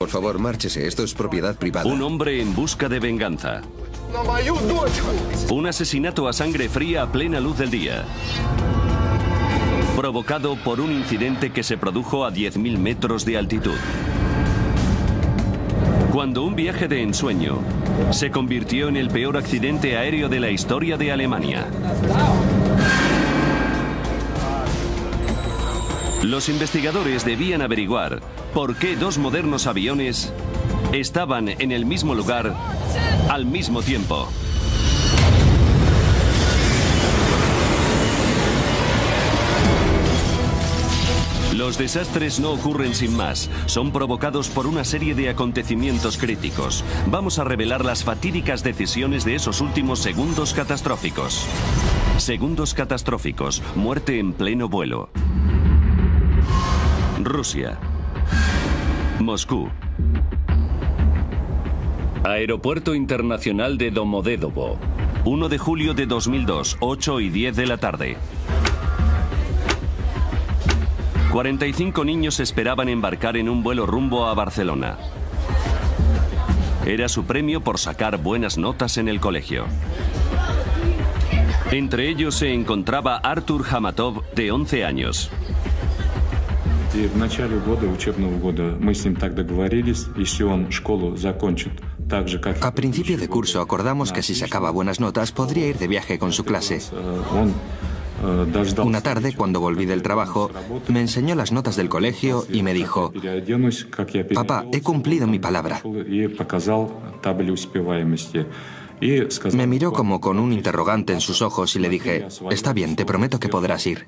Por favor, márchese. Esto es propiedad privada. Un hombre en busca de venganza. Un asesinato a sangre fría a plena luz del día. Provocado por un incidente que se produjo a 10.000 metros de altitud. Cuando un viaje de ensueño se convirtió en el peor accidente aéreo de la historia de Alemania. Los investigadores debían averiguar por qué dos modernos aviones estaban en el mismo lugar al mismo tiempo. Los desastres no ocurren sin más, son provocados por una serie de acontecimientos críticos. Vamos a revelar las fatídicas decisiones de esos últimos segundos catastróficos. Segundos catastróficos, muerte en pleno vuelo. Rusia. Moscú. Aeropuerto Internacional de Domodedovo. 1 de julio de 2002, 8 y 10 de la tarde. 45 niños esperaban embarcar en un vuelo rumbo a Barcelona. Era su premio por sacar buenas notas en el colegio. Entre ellos se encontraba Artur Hamatov, de 11 años. A principio de curso acordamos que si sacaba buenas notas podría ir de viaje con su clase. Una tarde, cuando volví del trabajo, me enseñó las notas del colegio y me dijo: «Papá, he cumplido mi palabra». Me miró como con un interrogante en sus ojos y le dije: «Está bien, te prometo que podrás ir».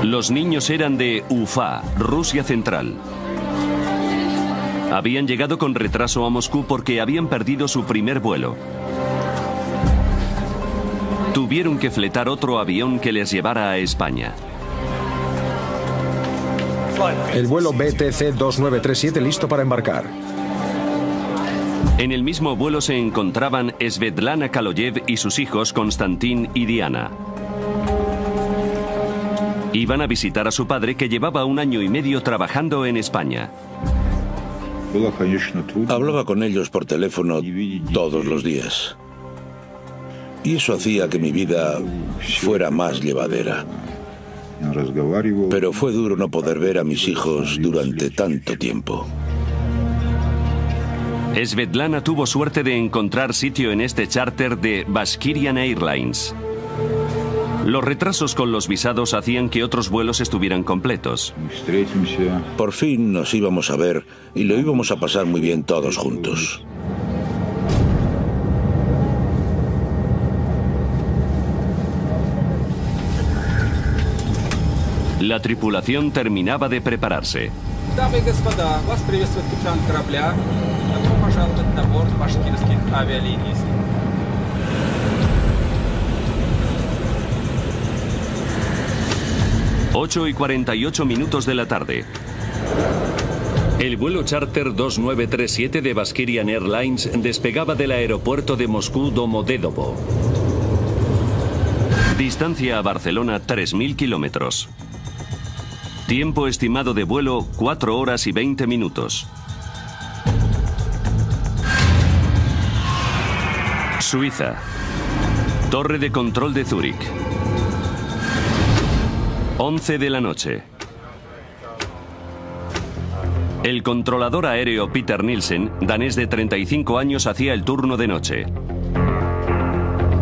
Los niños eran de Ufa, Rusia Central. Habían llegado con retraso a Moscú porque habían perdido su primer vuelo. Tuvieron que fletar otro avión que les llevara a España. El vuelo BTC 2937 listo para embarcar. En el mismo vuelo se encontraban Svetlana Kaloyev y sus hijos Konstantin y Diana. Iban a visitar a su padre, que llevaba 1 año y medio trabajando en España. Hablaba con ellos por teléfono todos los días. Y eso hacía que mi vida fuera más llevadera. Pero fue duro no poder ver a mis hijos durante tanto tiempo. Svetlana tuvo suerte de encontrar sitio en este charter de Bashkirian Airlines. Los retrasos con los visados hacían que otros vuelos estuvieran completos. Por fin nos íbamos a ver y lo íbamos a pasar muy bien todos juntos. La tripulación terminaba de prepararse. Дамы и господа, вас приветствует капитан корабля. Добро пожаловать на борт башкирских авиалиний. 8:48 de la tarde. El vuelo charter 2937 de Bashkirian Airlines despegaba del aeropuerto de Moscú Domodedovo. Distancia a Barcelona 3.000 kilómetros. Tiempo estimado de vuelo 4 horas y 20 minutos. Suiza. Torre de control de Zúrich. 11 de la noche. El controlador aéreo Peter Nielsen, danés de 35 años, hacía el turno de noche.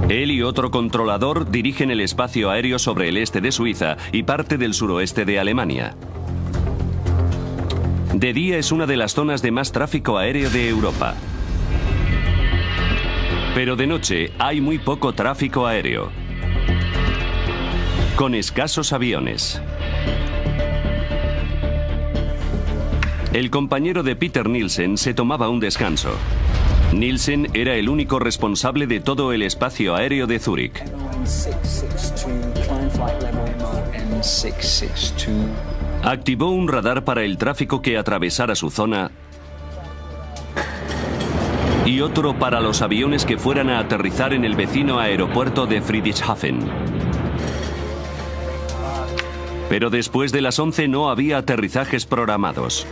Él y otro controlador dirigen el espacio aéreo sobre el este de Suiza y parte del suroeste de Alemania. De día es una de las zonas de más tráfico aéreo de Europa. Pero de noche hay muy poco tráfico aéreo, con escasos aviones. El compañero de Peter Nielsen se tomaba un descanso. Nielsen era el único responsable de todo el espacio aéreo de Zúrich. Activó un radar para el tráfico que atravesara su zona y otro para los aviones que fueran a aterrizar en el vecino aeropuerto de Friedrichshafen. Pero después de las 11 no había aterrizajes programados.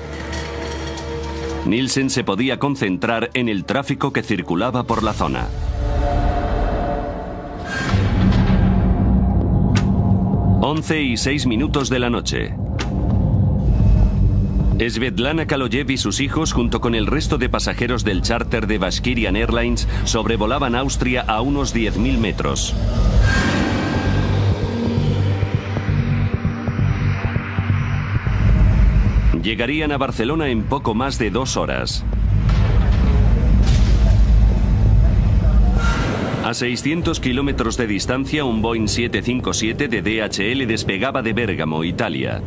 Nielsen se podía concentrar en el tráfico que circulaba por la zona. Once y 6 minutos de la noche. Svetlana Kaloyev y sus hijos, junto con el resto de pasajeros del charter de Bashkirian Airlines, sobrevolaban Austria a unos 10.000 metros. Llegarían a Barcelona en poco más de 2 horas. A 600 kilómetros de distancia, un Boeing 757 de DHL despegaba de Bérgamo, Italia.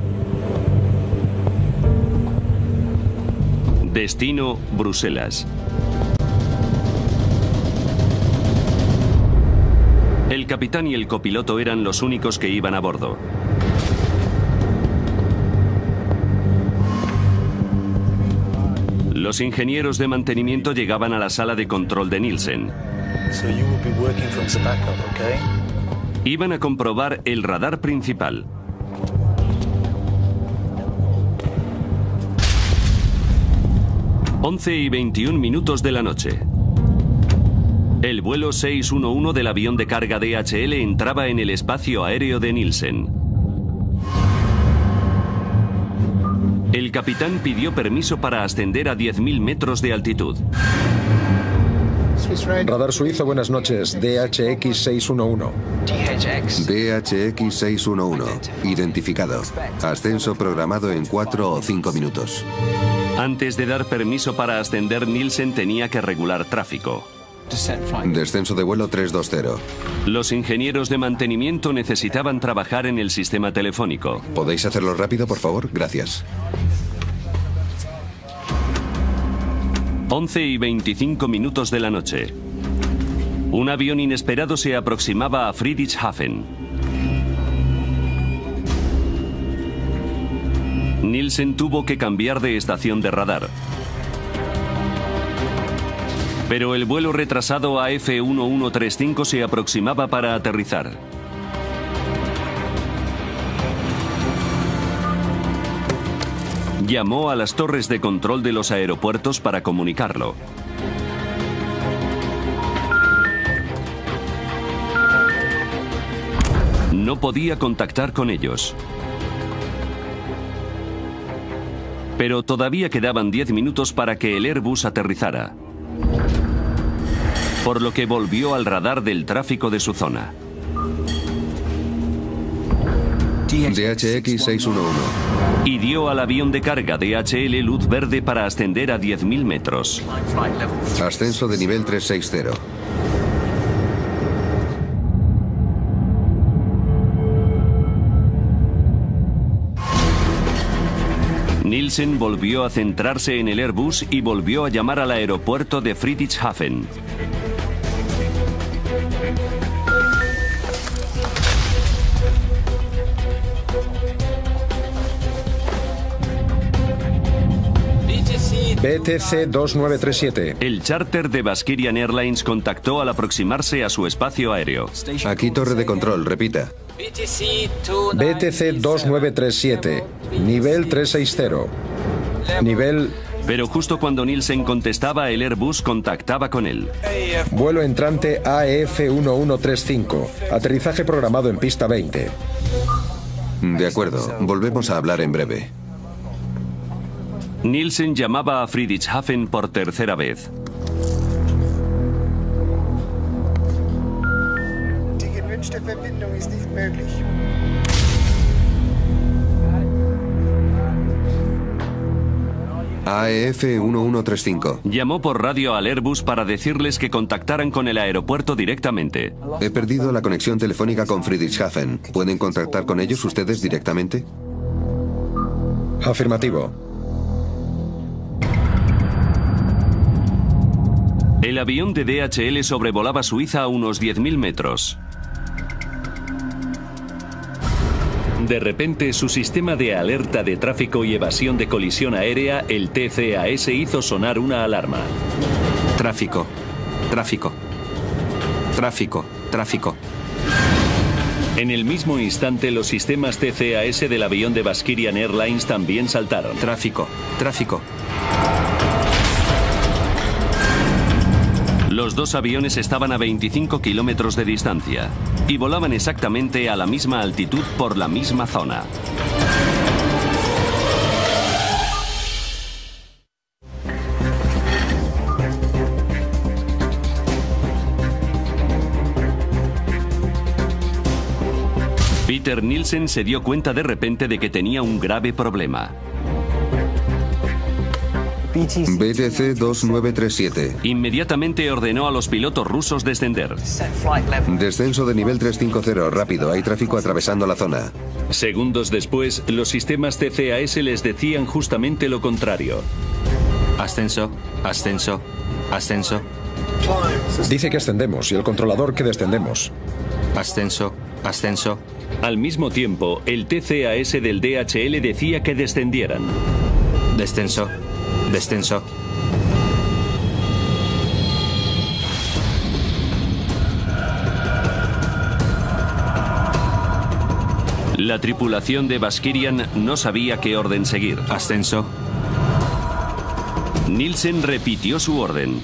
Destino, Bruselas. El capitán y el copiloto eran los únicos que iban a bordo. Los ingenieros de mantenimiento llegaban a la sala de control de Nielsen. Iban a comprobar el radar principal. Once y 21 minutos de la noche. El vuelo 611 del avión de carga DHL entraba en el espacio aéreo de Nielsen. El capitán pidió permiso para ascender a 10.000 metros de altitud. Radar suizo, buenas noches. DHX 611. DHX 611. Identificado. Ascenso programado en 4 o 5 minutos. Antes de dar permiso para ascender, Nielsen tenía que regular tráfico. Descenso de vuelo 320. Los ingenieros de mantenimiento necesitaban trabajar en el sistema telefónico. ¿Podéis hacerlo rápido, por favor? Gracias. 11 y 25 minutos de la noche. Un avión inesperado se aproximaba a Friedrichshafen. Nielsen tuvo que cambiar de estación de radar. Pero el vuelo retrasado AF1135 se aproximaba para aterrizar. Llamó a las torres de control de los aeropuertos para comunicarlo. No podía contactar con ellos. Pero todavía quedaban 10 minutos para que el Airbus aterrizara. Por lo que volvió al radar del tráfico de su zona. DHX 611. Y dio al avión de carga DHL luz verde para ascender a 10.000 metros. Ascenso de nivel 360. Nielsen volvió a centrarse en el Airbus y volvió a llamar al aeropuerto de Friedrichshafen. BTC 2937. El charter de Bashkirian Airlines contactó al aproximarse a su espacio aéreo. Aquí torre de control, repita. BTC 2937. Nivel 360. Nivel... Pero justo cuando Nielsen contestaba, el Airbus contactaba con él. Vuelo entrante AF1135. Aterrizaje programado en pista 20. De acuerdo, volvemos a hablar en breve. Nielsen llamaba a Friedrichshafen por tercera vez. Die gewünschte Verbindung ist nicht möglich. AF1135. Llamó por radio al Airbus para decirles que contactaran con el aeropuerto directamente. He perdido la conexión telefónica con Friedrichshafen. ¿Pueden contactar con ellos ustedes directamente? Afirmativo. El avión de DHL sobrevolaba Suiza a unos 10.000 metros. De repente, su sistema de alerta de tráfico y evasión de colisión aérea, el TCAS, hizo sonar una alarma. Tráfico, tráfico, tráfico, tráfico. En el mismo instante, los sistemas TCAS del avión de Bashkirian Airlines también saltaron. Tráfico, tráfico. Los dos aviones estaban a 25 kilómetros de distancia y volaban exactamente a la misma altitud por la misma zona. Peter Nielsen se dio cuenta de repente de que tenía un grave problema. BTC 2937. Inmediatamente ordenó a los pilotos rusos descender. Descenso de nivel 350, rápido, hay tráfico atravesando la zona. Segundos después, los sistemas CCAS les decían justamente lo contrario. Ascenso, ascenso, ascenso. Dice que ascendemos y el controlador que descendemos. Ascenso, ascenso. Al mismo tiempo, el TCAS del DHL decía que descendieran. Descenso, descenso. La tripulación de Baskirian no sabía qué orden seguir. Ascenso. Nielsen repitió su orden.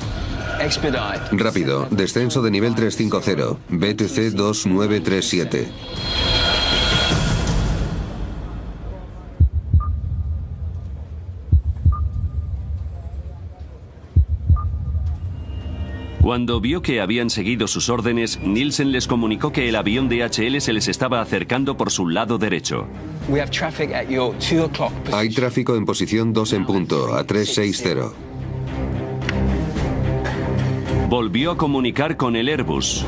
Rápido, descenso de nivel 350, BTC 2937. Cuando vio que habían seguido sus órdenes, Nielsen les comunicó que el avión DHL se les estaba acercando por su lado derecho. Hay tráfico en posición 2 en punto, a 360. Volvió a comunicar con el Airbus.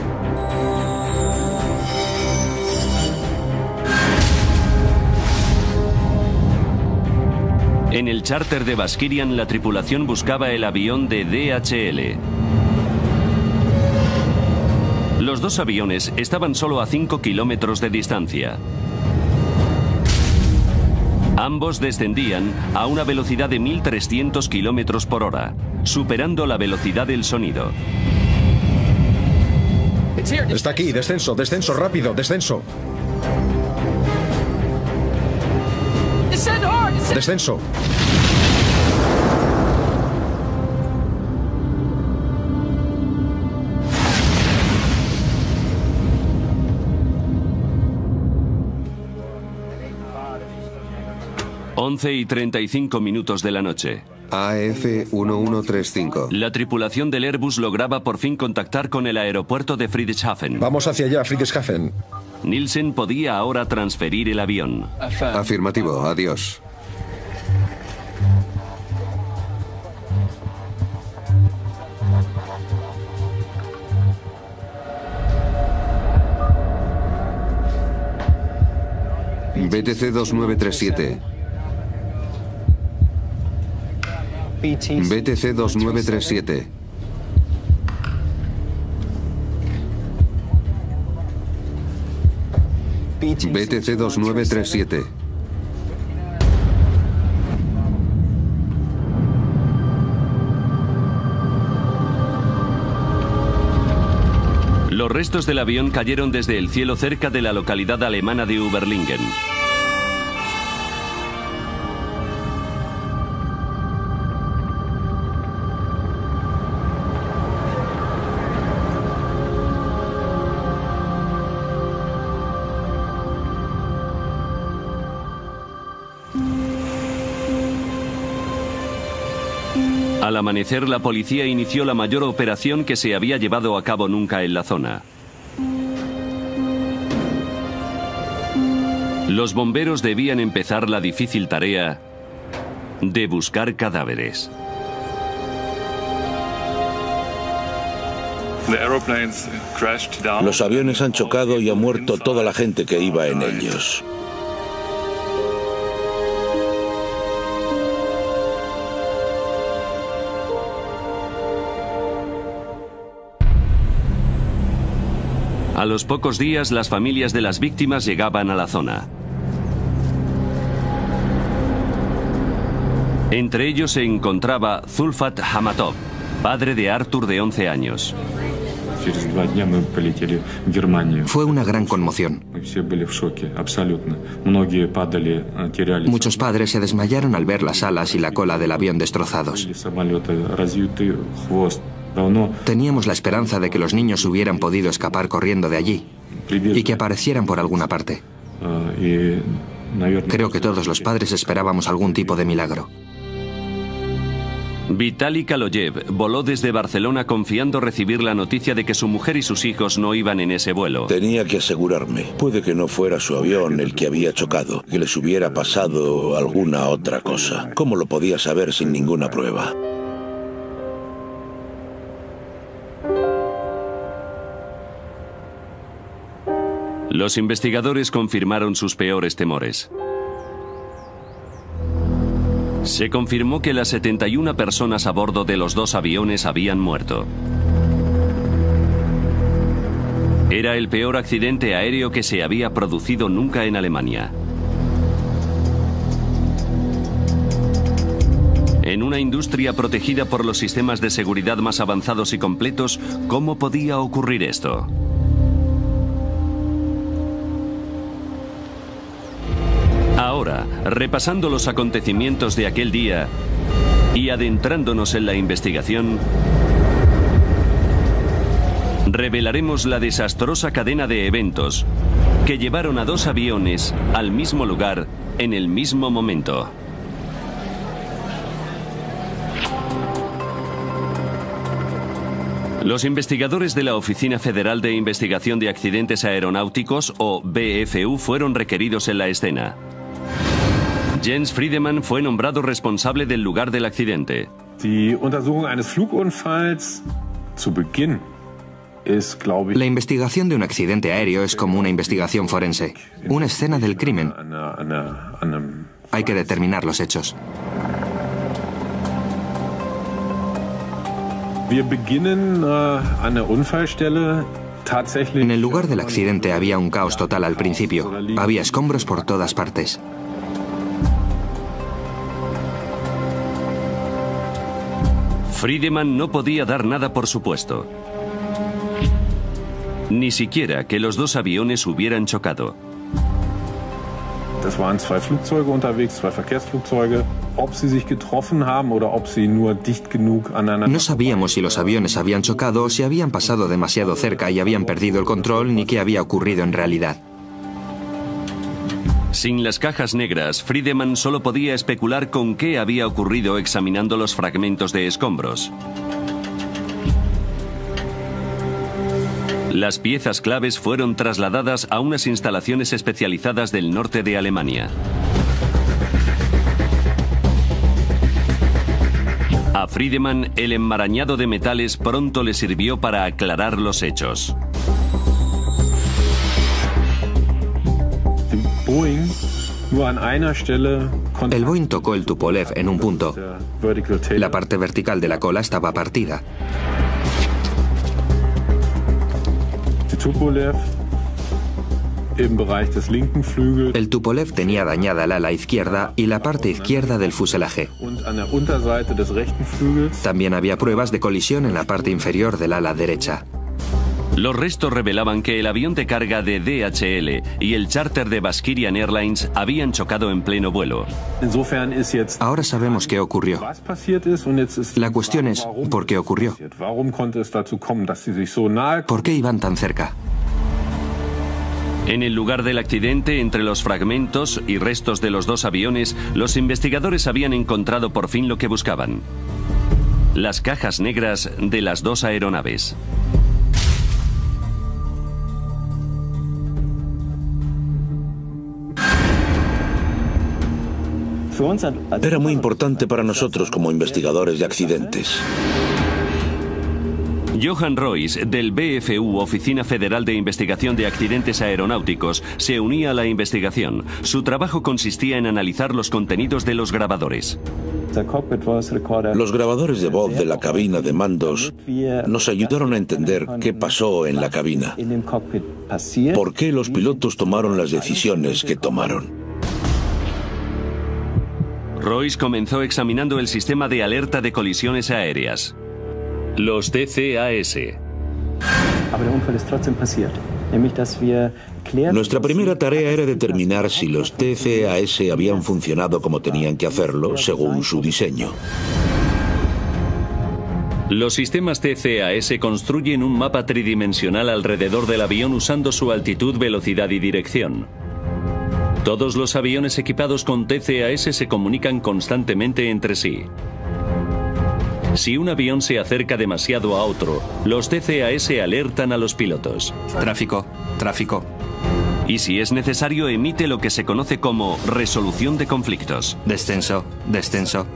En el charter de Baskirian, la tripulación buscaba el avión de DHL. Los dos aviones estaban solo a 5 kilómetros de distancia. Ambos descendían a una velocidad de 1300 kilómetros por hora, superando la velocidad del sonido. Está aquí, descenso, descenso, rápido, descenso. Descenso. y 35 minutos de la noche. AF 1135. La tripulación del Airbus lograba por fin contactar con el aeropuerto de Friedrichshafen. Vamos hacia allá, Friedrichshafen. Nielsen podía ahora transferir el avión. Afirmativo, adiós. BTC 2937. BTC 2937. BTC 2937. Los restos del avión cayeron desde el cielo cerca de la localidad alemana de Überlingen. Al amanecer, la policía inició la mayor operación que se había llevado a cabo nunca en la zona. Los bomberos debían empezar la difícil tarea de buscar cadáveres. Los aviones han chocado y ha muerto toda la gente que iba en ellos. A los pocos días, las familias de las víctimas llegaban a la zona. Entre ellos se encontraba Zulfat Hamatov, padre de Artur de 11 años. Fue una gran conmoción. Muchos padres se desmayaron al ver las alas y la cola del avión destrozados. Teníamos la esperanza de que los niños hubieran podido escapar corriendo de allí y que aparecieran por alguna parte. Creo que todos los padres esperábamos algún tipo de milagro. Vitali Kaloyev voló desde Barcelona confiando recibir la noticia de que su mujer y sus hijos no iban en ese vuelo. Tenía que asegurarme. Puede que no fuera su avión el que había chocado, que les hubiera pasado alguna otra cosa. ¿Cómo lo podía saber sin ninguna prueba? Los investigadores confirmaron sus peores temores. Se confirmó que las 71 personas a bordo de los dos aviones habían muerto. Era el peor accidente aéreo que se había producido nunca en Alemania. En una industria protegida por los sistemas de seguridad más avanzados y completos, ¿cómo podía ocurrir esto? Ahora, repasando los acontecimientos de aquel día y adentrándonos en la investigación, revelaremos la desastrosa cadena de eventos que llevaron a dos aviones al mismo lugar en el mismo momento. Los investigadores de la Oficina Federal de Investigación de Accidentes Aeronáuticos, o BFU, fueron requeridos en la escena. Jens Friedemann fue nombrado responsable del lugar del accidente. La investigación de un accidente aéreo es como una investigación forense, una escena del crimen. Hay que determinar los hechos. En el lugar del accidente había un caos total al principio. Había escombros por todas partes. Friedemann no podía dar nada por supuesto. Ni siquiera que los dos aviones hubieran chocado. No sabíamos si los aviones habían chocado o si habían pasado demasiado cerca y habían perdido el control, ni qué había ocurrido en realidad. Sin las cajas negras, Friedemann solo podía especular con qué había ocurrido examinando los fragmentos de escombros. Las piezas claves fueron trasladadas a unas instalaciones especializadas del norte de Alemania. A Friedemann, el enmarañado de metales pronto le sirvió para aclarar los hechos. El Boeing tocó el Tupolev en un punto. La parte vertical de la cola estaba partida. El Tupolev tenía dañada el ala izquierda y la parte izquierda del fuselaje. También había pruebas de colisión en la parte inferior del ala derecha. Los restos revelaban que el avión de carga de DHL y el charter de Baskirian Airlines habían chocado en pleno vuelo. Ahora sabemos qué ocurrió. La cuestión es, ¿por qué ocurrió? ¿Por qué iban tan cerca? En el lugar del accidente, entre los fragmentos y restos de los dos aviones, los investigadores habían encontrado por fin lo que buscaban: las cajas negras de las dos aeronaves. Era muy importante para nosotros como investigadores de accidentes. Johan Royce, del BFU, Oficina Federal de Investigación de Accidentes Aeronáuticos, se unía a la investigación. Su trabajo consistía en analizar los contenidos de los grabadores. Los grabadores de voz de la cabina de mandos nos ayudaron a entender qué pasó en la cabina, por qué los pilotos tomaron las decisiones que tomaron. Royce comenzó examinando el sistema de alerta de colisiones aéreas, los TCAS. Nuestra primera tarea era determinar si los TCAS habían funcionado como tenían que hacerlo según su diseño. Los sistemas TCAS construyen un mapa tridimensional alrededor del avión usando su altitud, velocidad y dirección. Todos los aviones equipados con TCAS se comunican constantemente entre sí. Si un avión se acerca demasiado a otro, los TCAS alertan a los pilotos. Tráfico, tráfico. Y si es necesario, emite lo que se conoce como resolución de conflictos. Descenso, descenso.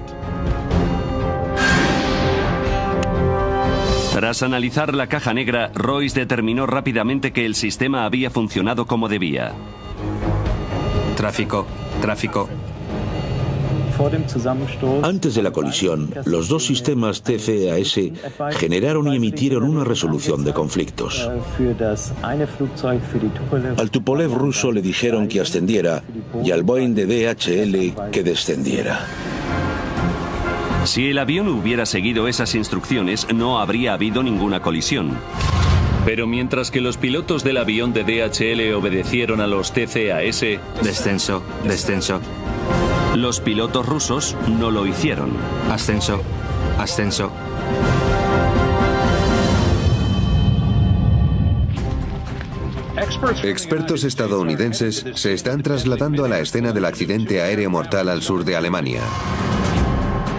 Tras analizar la caja negra, Royce determinó rápidamente que el sistema había funcionado como debía. Tráfico, tráfico. Antes de la colisión, los dos sistemas TCAS generaron y emitieron una resolución de conflictos. Al Tupolev ruso le dijeron que ascendiera y al Boeing de DHL que descendiera. Si el avión hubiera seguido esas instrucciones, no habría habido ninguna colisión. Pero mientras que los pilotos del avión de DHL obedecieron a los TCAS, Descenso, descenso. los pilotos rusos no lo hicieron. Ascenso, ascenso. Expertos estadounidenses se están trasladando a la escena del accidente aéreo mortal al sur de Alemania.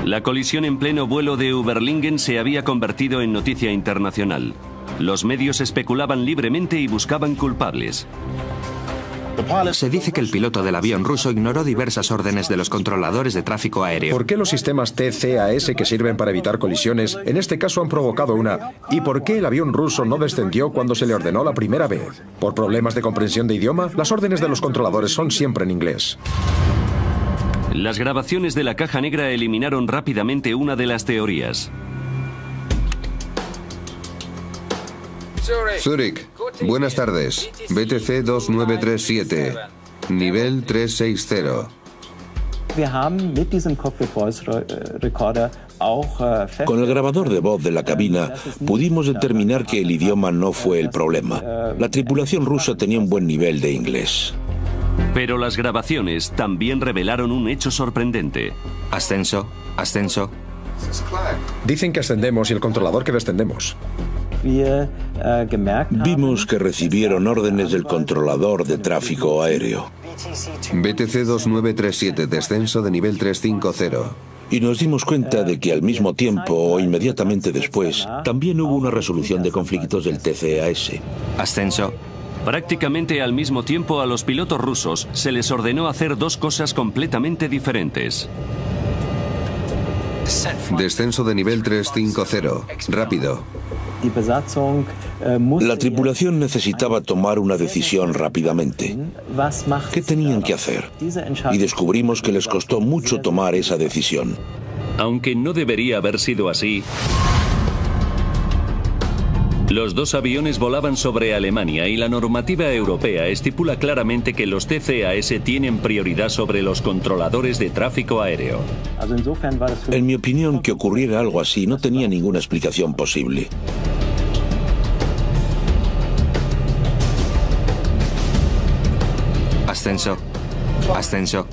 La colisión en pleno vuelo de Überlingen se había convertido en noticia internacional. Los medios especulaban libremente y buscaban culpables. Se dice que el piloto del avión ruso ignoró diversas órdenes de los controladores de tráfico aéreo. ¿Por qué los sistemas TCAS que sirven para evitar colisiones en este caso han provocado una? ¿Y por qué el avión ruso no descendió cuando se le ordenó la primera vez? ¿Por problemas de comprensión de idioma? Las órdenes de los controladores son siempre en inglés. Las grabaciones de la caja negra eliminaron rápidamente una de las teorías. Zurich, buenas tardes. BTC 2937, nivel 360. Con el grabador de voz de la cabina pudimos determinar que el idioma no fue el problema. La tripulación rusa tenía un buen nivel de inglés. Pero las grabaciones también revelaron un hecho sorprendente. Ascenso, ascenso. Dicen que ascendemos y el controlador que descendemos. Vimos que recibieron órdenes del controlador de tráfico aéreo. BTC 2937, descenso de nivel 350. Y nos dimos cuenta de que al mismo tiempo o inmediatamente después también hubo una resolución de conflictos del TCAS. Ascenso. Prácticamente al mismo tiempo a los pilotos rusos se les ordenó hacer dos cosas completamente diferentes. Descenso de nivel 350, rápido. La tripulación necesitaba tomar una decisión rápidamente. ¿Qué tenían que hacer? Y descubrimos que les costó mucho tomar esa decisión. Aunque no debería haber sido así, los dos aviones volaban sobre Alemania y la normativa europea estipula claramente que los TCAS tienen prioridad sobre los controladores de tráfico aéreo. En mi opinión, que ocurriera algo así no tenía ninguna explicación posible. Ascenso, ascenso.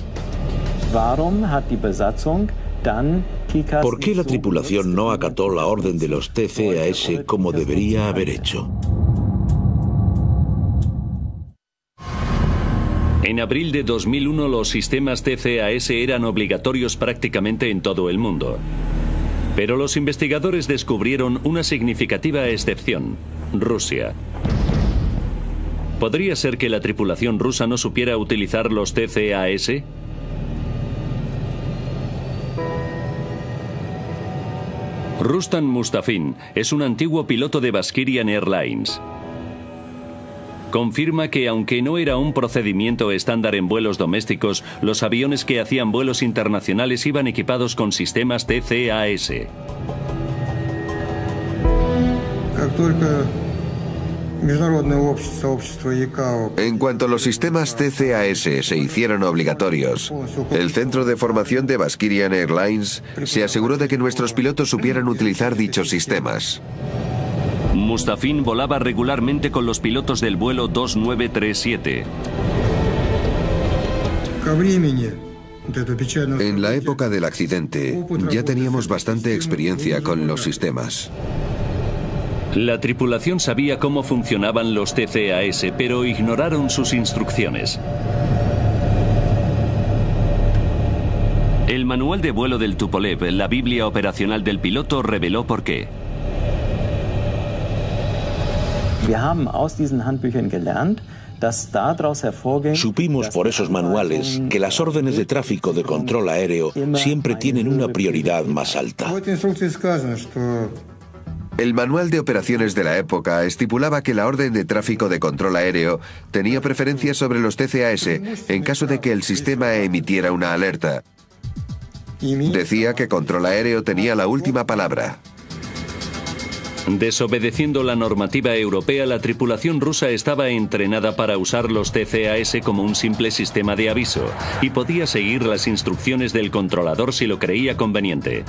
¿Por qué la tripulación no acató la orden de los TCAS como debería haber hecho? En abril de 2001 los sistemas TCAS eran obligatorios prácticamente en todo el mundo. Pero los investigadores descubrieron una significativa excepción: Rusia. ¿Podría ser que la tripulación rusa no supiera utilizar los TCAS? Rustam Mustafin es un antiguo piloto de Baskirian Airlines. Confirma que aunque no era un procedimiento estándar en vuelos domésticos, los aviones que hacían vuelos internacionales iban equipados con sistemas TCAS. En cuanto los sistemas TCAS se hicieron obligatorios, el Centro de Formación de Baskirian Airlines se aseguró de que nuestros pilotos supieran utilizar dichos sistemas. Mustafin volaba regularmente con los pilotos del vuelo 2937. En la época del accidente, ya teníamos bastante experiencia con los sistemas. La tripulación sabía cómo funcionaban los TCAS, pero ignoraron sus instrucciones. El manual de vuelo del Tupolev, la Biblia operacional del piloto, reveló por qué. Supimos por esos manuales que las órdenes de tráfico de control aéreo siempre tienen una prioridad más alta. El manual de operaciones de la época estipulaba que la orden de tráfico de control aéreo tenía preferencia sobre los TCAS en caso de que el sistema emitiera una alerta. Decía que control aéreo tenía la última palabra. Desobedeciendo la normativa europea, la tripulación rusa estaba entrenada para usar los TCAS como un simple sistema de aviso y podía seguir las instrucciones del controlador si lo creía conveniente.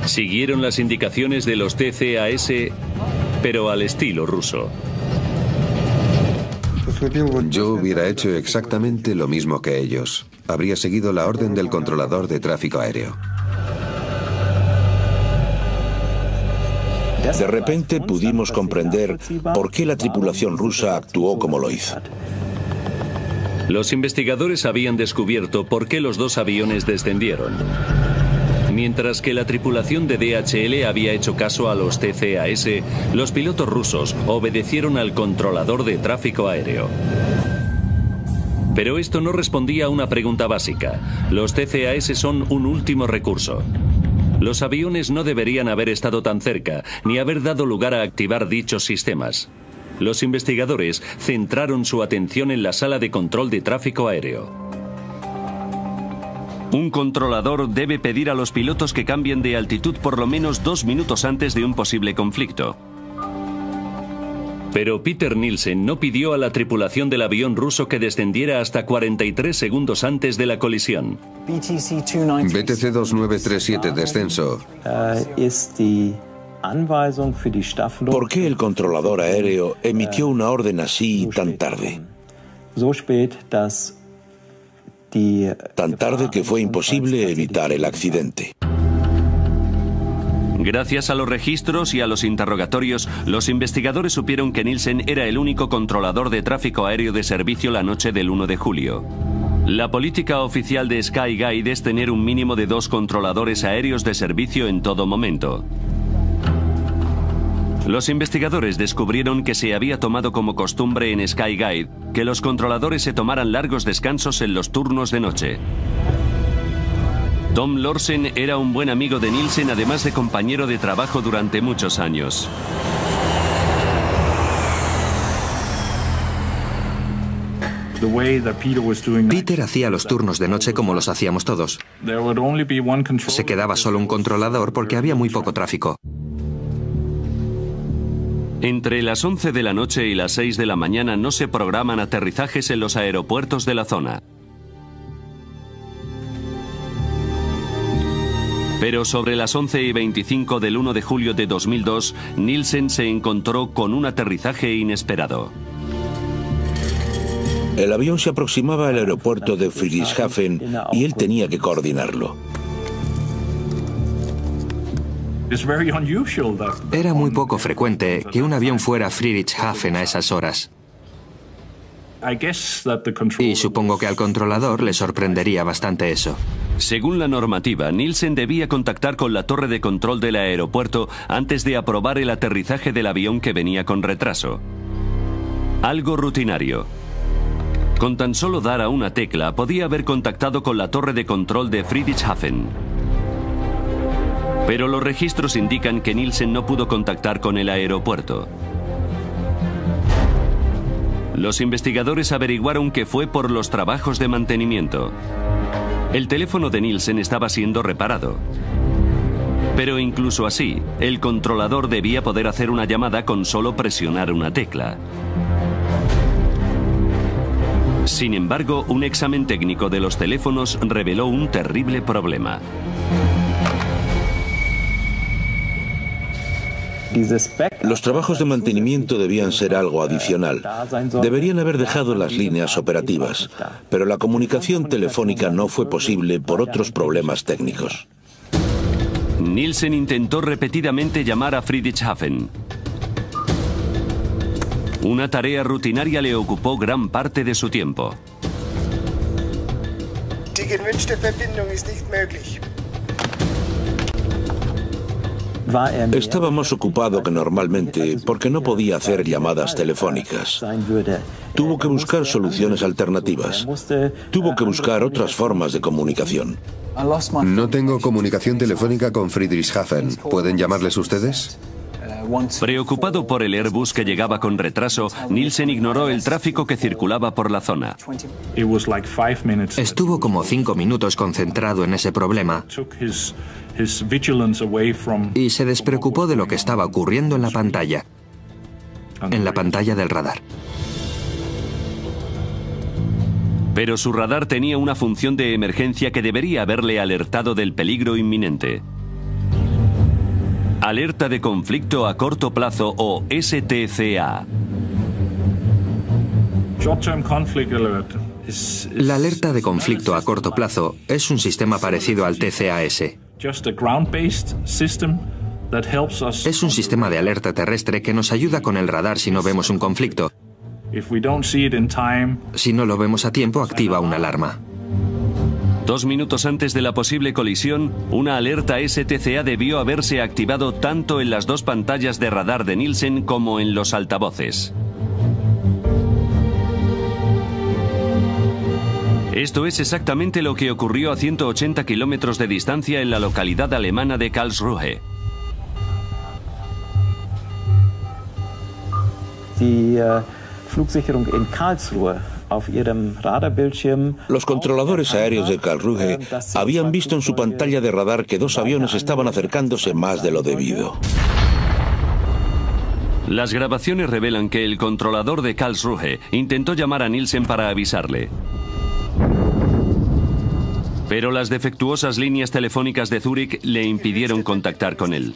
Siguieron las indicaciones de los TCAS, pero al estilo ruso. Yo hubiera hecho exactamente lo mismo que ellos. Habría seguido la orden del controlador de tráfico aéreo. De repente pudimos comprender por qué la tripulación rusa actuó como lo hizo. Los investigadores habían descubierto por qué los dos aviones descendieron. Mientras que la tripulación de DHL había hecho caso a los TCAS, los pilotos rusos obedecieron al controlador de tráfico aéreo. Pero esto no respondía a una pregunta básica. Los TCAS son un último recurso. Los aviones no deberían haber estado tan cerca, ni haber dado lugar a activar dichos sistemas. Los investigadores centraron su atención en la sala de control de tráfico aéreo. Un controlador debe pedir a los pilotos que cambien de altitud por lo menos 2 minutos antes de un posible conflicto. Pero Peter Nielsen no pidió a la tripulación del avión ruso que descendiera hasta 43 segundos antes de la colisión. BTC 2937, descenso. ¿Por qué el controlador aéreo emitió una orden así tan tarde? Tan tarde que fue imposible evitar el accidente. Gracias a los registros y a los interrogatorios, los investigadores supieron que Nielsen era el único controlador de tráfico aéreo de servicio la noche del 1 de julio. La política oficial de Skyguide es tener un mínimo de 2 controladores aéreos de servicio en todo momento. Los investigadores descubrieron que se había tomado como costumbre en Skyguide que los controladores se tomaran largos descansos en los turnos de noche. Tom Lorsen era un buen amigo de Nielsen, además de compañero de trabajo durante muchos años. Peter hacía los turnos de noche como los hacíamos todos. Se quedaba solo un controlador porque había muy poco tráfico. Entre las 11 de la noche y las 6 de la mañana no se programan aterrizajes en los aeropuertos de la zona. Pero sobre las 11:25 del 1 de julio de 2002, Nielsen se encontró con un aterrizaje inesperado. El avión se aproximaba al aeropuerto de Friedrichshafen y él tenía que coordinarlo. Era muy poco frecuente que un avión fuera a Friedrichshafen a esas horas. Y supongo que al controlador le sorprendería bastante eso. Según la normativa, Nielsen debía contactar con la torre de control del aeropuerto antes de aprobar el aterrizaje del avión que venía con retraso. Algo rutinario. Con tan solo dar a una tecla, podía haber contactado con la torre de control de Friedrichshafen. Pero los registros indican que Nielsen no pudo contactar con el aeropuerto. Los investigadores averiguaron que fue por los trabajos de mantenimiento. El teléfono de Nielsen estaba siendo reparado. Pero incluso así, el controlador debía poder hacer una llamada con solo presionar una tecla. Sin embargo, un examen técnico de los teléfonos reveló un terrible problema. Los trabajos de mantenimiento debían ser algo adicional. Deberían haber dejado las líneas operativas, pero la comunicación telefónica no fue posible por otros problemas técnicos. Nielsen intentó repetidamente llamar a Friedrichshafen. Una tarea rutinaria le ocupó gran parte de su tiempo. Die gewünschte Verbindung ist nicht möglich. Estaba más ocupado que normalmente porque no podía hacer llamadas telefónicas. Tuvo que buscar soluciones alternativas. Tuvo que buscar otras formas de comunicación. No tengo comunicación telefónica con Friedrichshafen. ¿Pueden llamarles ustedes? Preocupado por el Airbus que llegaba con retraso, Nielsen ignoró el tráfico que circulaba por la zona. Estuvo como 5 minutos concentrado en ese problema y se despreocupó de lo que estaba ocurriendo en la pantalla del radar. Pero su radar tenía una función de emergencia que debería haberle alertado del peligro inminente. Alerta de conflicto a corto plazo o STCA. La alerta de conflicto a corto plazo es un sistema parecido al TCAS. Es un sistema de alerta terrestre que nos ayuda con el radar si no vemos un conflicto. Si no lo vemos a tiempo, activa una alarma. 2 minutos antes de la posible colisión, una alerta STCA debió haberse activado tanto en las 2 pantallas de radar de Nielsen como en los altavoces. Esto es exactamente lo que ocurrió a 180 kilómetros de distancia en la localidad alemana de Karlsruhe. Los controladores aéreos de Karlsruhe habían visto en su pantalla de radar que 2 aviones estaban acercándose más de lo debido. Las grabaciones revelan que el controlador de Karlsruhe intentó llamar a Nielsen para avisarle. Pero las defectuosas líneas telefónicas de Zúrich le impidieron contactar con él.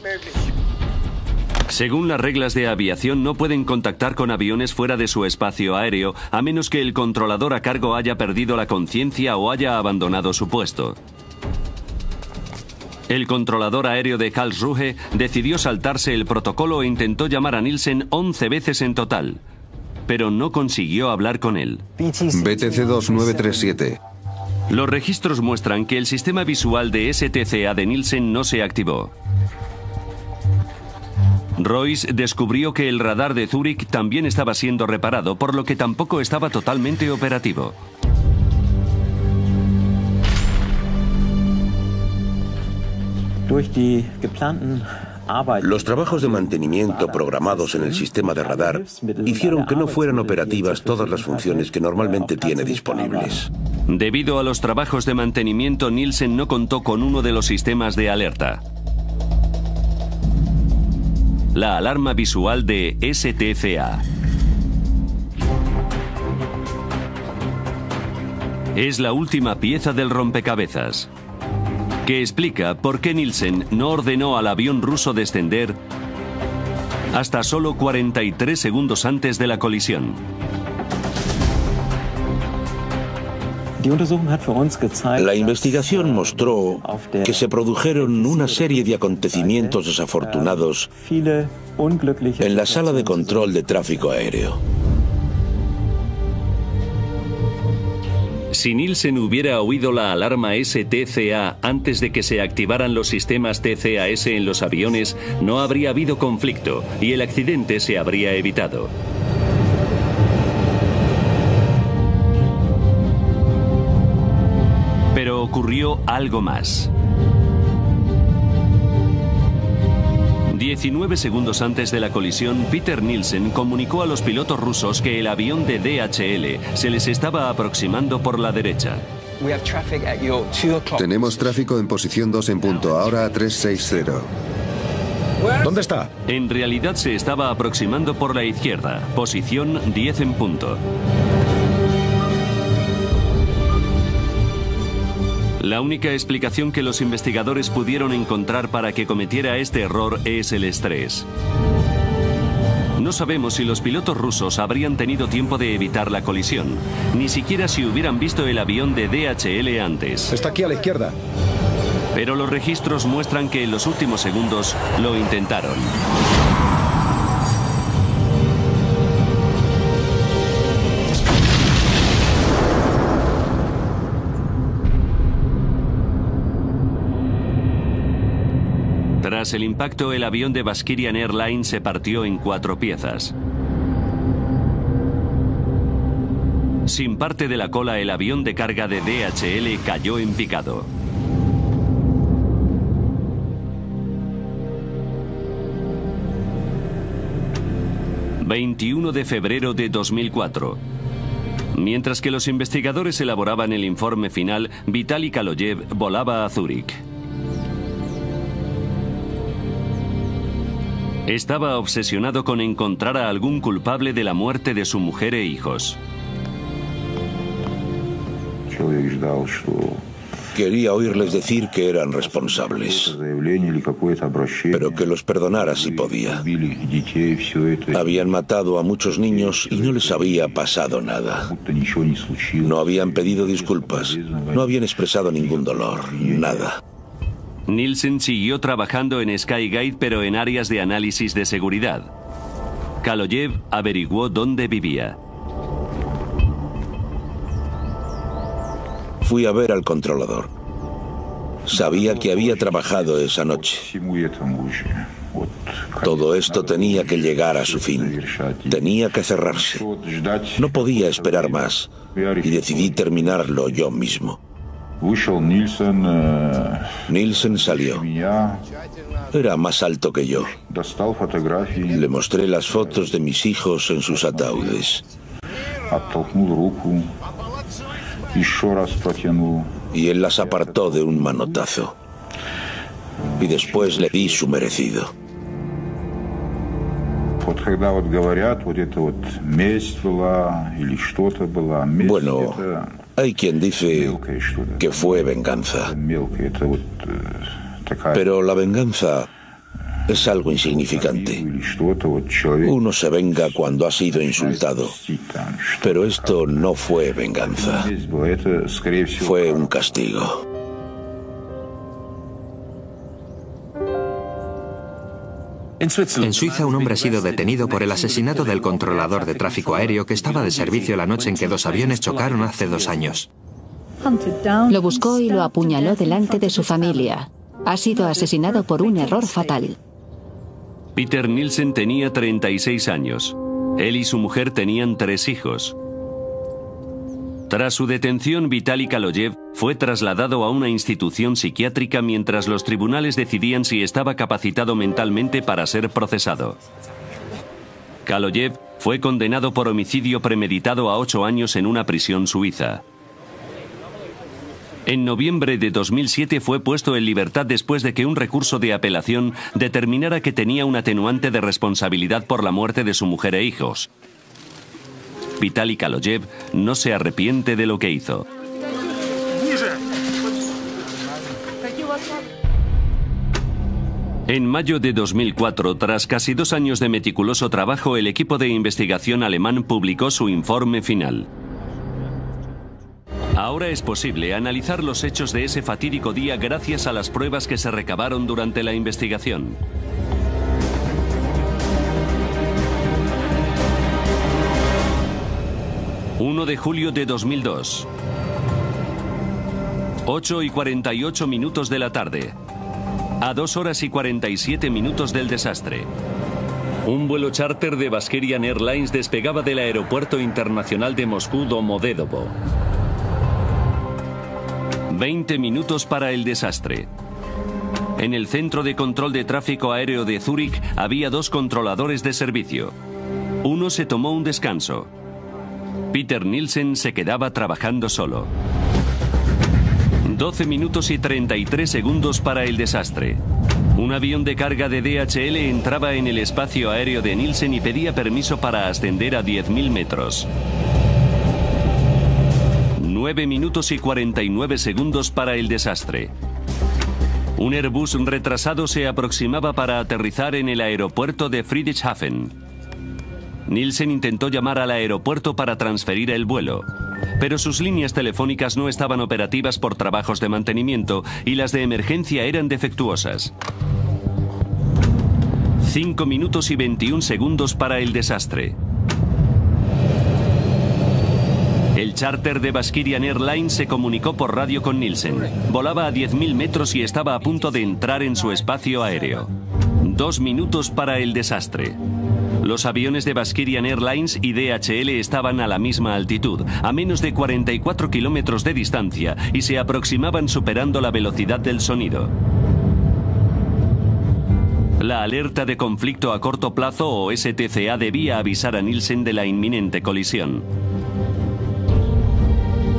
Según las reglas de aviación, no pueden contactar con aviones fuera de su espacio aéreo, a menos que el controlador a cargo haya perdido la conciencia o haya abandonado su puesto. El controlador aéreo de Karlsruhe decidió saltarse el protocolo e intentó llamar a Nielsen 11 veces en total, pero no consiguió hablar con él. BTC 2937. Los registros muestran que el sistema visual de STCA de Nielsen no se activó. Royce descubrió que el radar de Zúrich también estaba siendo reparado, por lo que tampoco estaba totalmente operativo. Los trabajos de mantenimiento programados en el sistema de radar hicieron que no fueran operativas todas las funciones que normalmente tiene disponibles. Debido a los trabajos de mantenimiento, Nielsen no contó con uno de los sistemas de alerta: la alarma visual de STCA. Es la última pieza del rompecabezas, que explica por qué Nielsen no ordenó al avión ruso descender hasta solo 43 segundos antes de la colisión. La investigación mostró que se produjeron una serie de acontecimientos desafortunados en la sala de control de tráfico aéreo. Si Nielsen hubiera oído la alarma STCA antes de que se activaran los sistemas TCAS en los aviones, no habría habido conflicto y el accidente se habría evitado. Pero ocurrió algo más. 19 segundos antes de la colisión, Peter Nielsen comunicó a los pilotos rusos que el avión de DHL se les estaba aproximando por la derecha. Tenemos tráfico en posición 2 en punto, ahora a 360. ¿Dónde está? En realidad se estaba aproximando por la izquierda, posición 10 en punto. La única explicación que los investigadores pudieron encontrar para que cometiera este error es el estrés. No sabemos si los pilotos rusos habrían tenido tiempo de evitar la colisión, ni siquiera si hubieran visto el avión de DHL antes. Está aquí a la izquierda. Pero los registros muestran que en los últimos segundos lo intentaron. Tras el impacto, el avión de Baskirian Airlines se partió en 4 piezas. Sin parte de la cola, el avión de carga de DHL cayó en picado. ...21 de febrero de 2004... Mientras que los investigadores elaboraban el informe final, Vitaly Kaloyev volaba a Zúrich. Estaba obsesionado con encontrar a algún culpable de la muerte de su mujer e hijos. Quería oírles decir que eran responsables, pero que los perdonara si podía. Habían matado a muchos niños y no les había pasado nada. No habían pedido disculpas, no habían expresado ningún dolor, nada. Nielsen siguió trabajando en Skygate, pero en áreas de análisis de seguridad. Kaloyev averiguó dónde vivía. Fui a ver al controlador. Sabía que había trabajado esa noche. Todo esto tenía que llegar a su fin. Tenía que cerrarse. No podía esperar más y decidí terminarlo yo mismo. Nielsen salió. Era más alto que yo. Le mostré las fotos de mis hijos en sus ataúdes. Y él las apartó de un manotazo. Y después le di su merecido. Bueno, hay quien dice que fue venganza. Pero la venganza es algo insignificante. Uno se venga cuando ha sido insultado. Pero esto no fue venganza. Fue un castigo. En Suiza, un hombre ha sido detenido por el asesinato del controlador de tráfico aéreo que estaba de servicio la noche en que 2 aviones chocaron hace 2 años. Lo buscó y lo apuñaló delante de su familia. Ha sido asesinado por un error fatal. Peter Nielsen tenía 36 años. Él y su mujer tenían 3 hijos. Tras su detención, Vitaly Kaloyev fue trasladado a una institución psiquiátrica mientras los tribunales decidían si estaba capacitado mentalmente para ser procesado. Kaloyev fue condenado por homicidio premeditado a 8 años en una prisión suiza. En noviembre de 2007 fue puesto en libertad después de que un recurso de apelación determinara que tenía un atenuante de responsabilidad por la muerte de su mujer e hijos. Vitaly Kaloyev no se arrepiente de lo que hizo. En mayo de 2004, tras casi 2 años de meticuloso trabajo, el equipo de investigación alemán publicó su informe final. Ahora es posible analizar los hechos de ese fatídico día gracias a las pruebas que se recabaron durante la investigación. ...1 de julio de 2002... ...8:48 de la tarde... ...a 2:47 del desastre... Un vuelo charter de Baskirian Airlines despegaba del aeropuerto internacional de Moscú Domodedovo. 20 minutos para el desastre. En el centro de control de tráfico aéreo de Zúrich había 2 controladores de servicio. Uno se tomó un descanso. Peter Nielsen se quedaba trabajando solo. 12 minutos y 33 segundos para el desastre. Un avión de carga de DHL entraba en el espacio aéreo de Nielsen y pedía permiso para ascender a 10.000 metros. 9 minutos y 49 segundos para el desastre. Un Airbus retrasado se aproximaba para aterrizar en el aeropuerto de Friedrichshafen. Nielsen intentó llamar al aeropuerto para transferir el vuelo, pero sus líneas telefónicas no estaban operativas por trabajos de mantenimiento y las de emergencia eran defectuosas. 5 minutos y 21 segundos para el desastre. El charter de Baskirian Airlines se comunicó por radio con Nielsen. Volaba a 10.000 metros y estaba a punto de entrar en su espacio aéreo. 2 minutos para el desastre. Los aviones de Baskirian Airlines y DHL estaban a la misma altitud, a menos de 44 kilómetros de distancia, y se aproximaban superando la velocidad del sonido. La alerta de conflicto a corto plazo o STCA debía avisar a Nielsen de la inminente colisión.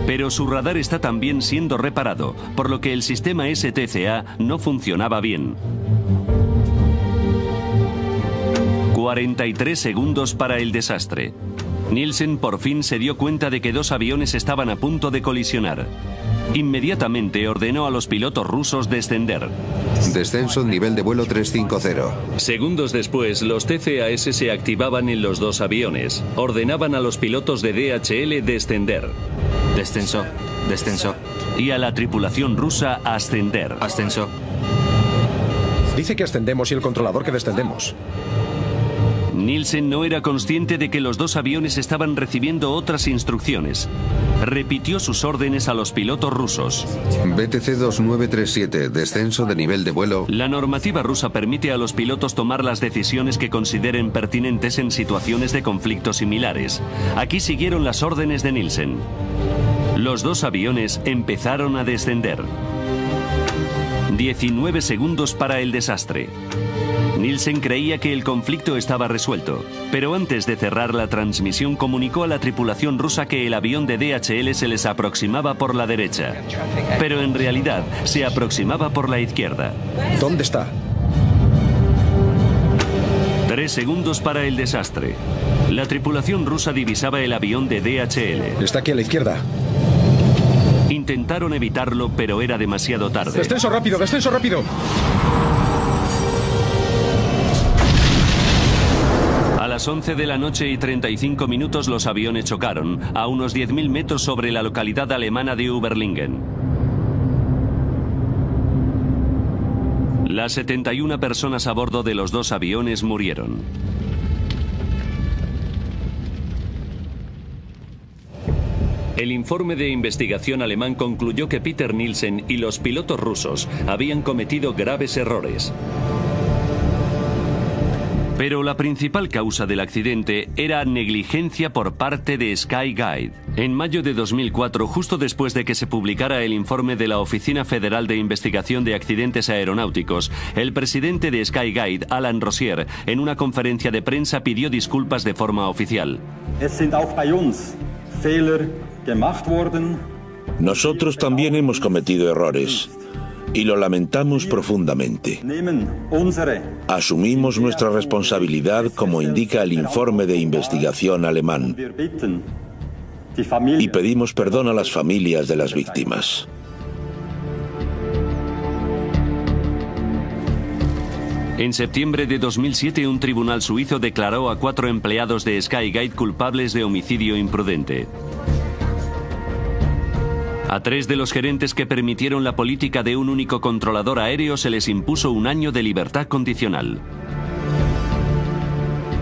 Pero su radar está también siendo reparado, por lo que el sistema STCA no funcionaba bien. 43 segundos para el desastre. Nielsen por fin se dio cuenta de que 2 aviones estaban a punto de colisionar. Inmediatamente ordenó a los pilotos rusos descender. Descenso nivel de vuelo 350. Segundos después, los TCAS se activaban en los 2 aviones. Ordenaban a los pilotos de DHL descender. Descenso, descenso. Y a la tripulación rusa ascender. Ascenso. Dice que ascendemos y el controlador que descendemos. Nielsen no era consciente de que los 2 aviones estaban recibiendo otras instrucciones. Repitió sus órdenes a los pilotos rusos. BTC 2937, descenso de nivel de vuelo. La normativa rusa permite a los pilotos tomar las decisiones que consideren pertinentes en situaciones de conflicto similares. Aquí siguieron las órdenes de Nielsen. Los 2 aviones empezaron a descender. 19 segundos para el desastre. Nielsen creía que el conflicto estaba resuelto, pero antes de cerrar la transmisión comunicó a la tripulación rusa que el avión de DHL se les aproximaba por la derecha, pero en realidad se aproximaba por la izquierda. ¿Dónde está? 3 segundos para el desastre. La tripulación rusa divisaba el avión de DHL. Está aquí a la izquierda. Intentaron evitarlo, pero era demasiado tarde. ¡Descenso rápido, descenso rápido! A las 11 de la noche y 35 minutos los aviones chocaron, a unos 10.000 metros sobre la localidad alemana de Überlingen. Las 71 personas a bordo de los 2 aviones murieron. El informe de investigación alemán concluyó que Peter Nielsen y los pilotos rusos habían cometido graves errores. Pero la principal causa del accidente era negligencia por parte de Skyguide. En mayo de 2004, justo después de que se publicara el informe de la Oficina Federal de Investigación de Accidentes Aeronáuticos, el presidente de Skyguide, Alan Rosier, en una conferencia de prensa pidió disculpas de forma oficial. Nosotros también hemos cometido errores. Y lo lamentamos profundamente. Asumimos nuestra responsabilidad como indica el informe de investigación alemán. Y pedimos perdón a las familias de las víctimas. En septiembre de 2007, un tribunal suizo declaró a 4 empleados de Skyguide culpables de homicidio imprudente. A 3 de los gerentes que permitieron la política de un único controlador aéreo se les impuso 1 año de libertad condicional.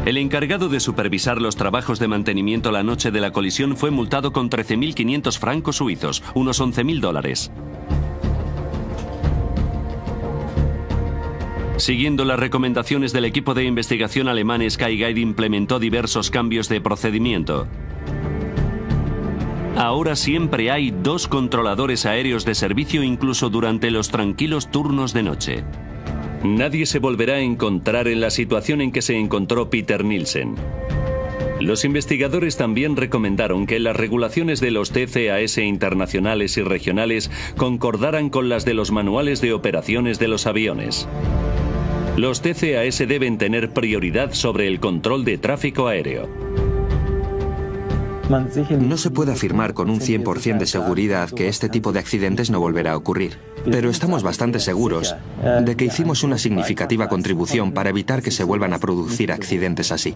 El encargado de supervisar los trabajos de mantenimiento la noche de la colisión fue multado con 13.500 francos suizos, unos $11.000. Siguiendo las recomendaciones del equipo de investigación alemán, Skyguide implementó diversos cambios de procedimiento. Ahora siempre hay 2 controladores aéreos de servicio incluso durante los tranquilos turnos de noche. Nadie se volverá a encontrar en la situación en que se encontró Peter Nielsen. Los investigadores también recomendaron que las regulaciones de los TCAS internacionales y regionales concordaran con las de los manuales de operaciones de los aviones. Los TCAS deben tener prioridad sobre el control de tráfico aéreo. No se puede afirmar con un 100% de seguridad que este tipo de accidentes no volverá a ocurrir, pero estamos bastante seguros de que hicimos una significativa contribución para evitar que se vuelvan a producir accidentes así.